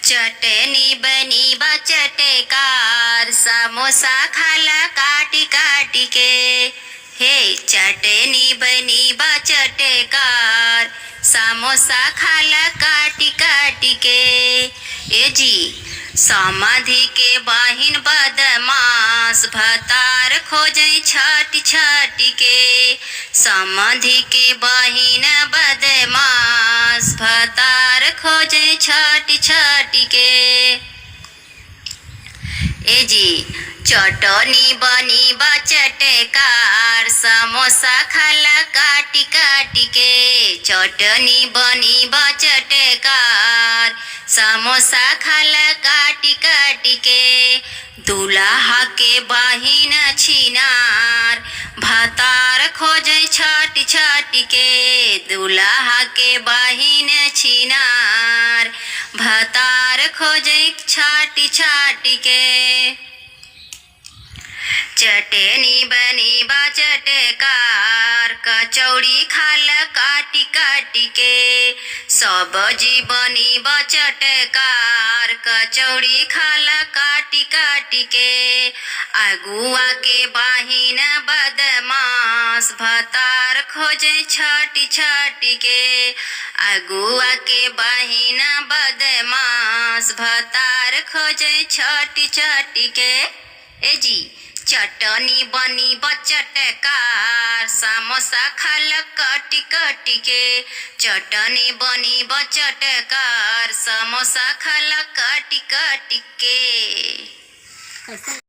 चटनी बनी बा चटकार, समोसा खाला काटी काटी के। हे चटनी बनी बा चटकार, समोसा खाला काटी काटी के। ए जी समाधि के बाहिन बदमाश, भतार खोजे छाटी छाटी के। समाधि के बाहिन बदमाश, भतार खोजे छाटी छाटी के। ए जी चटनी बनी बा चटकार, समोसा खाला काटी काटी के। चटनी बनी बा चटकार, समोसा खाला काटी काटी के। दूल्हा के बाहिन छिनार, भतार खोजे छाटी छाटी के। दूल्हा के बाहिन छिनार, भतार खोजे छाटी छाटी के। चटनी बनी बा चटकार, कचौड़ी खाला काटी काटी के। सब्जी बनी बा चटकार, कचौड़ी खाला काटी काटी के। अगुआ के बाहिन बदमाश, भतार खोजे छाटी छाटी के। अगुआ के बाहिन बदमाश, भतार खोजे छाटी छाटी के। ए जी चटनी बनी बा चटकार, समोसा खाला काटी काटी के। चटनी बनी बा चटकार, समोसा खाला काटी काटी के।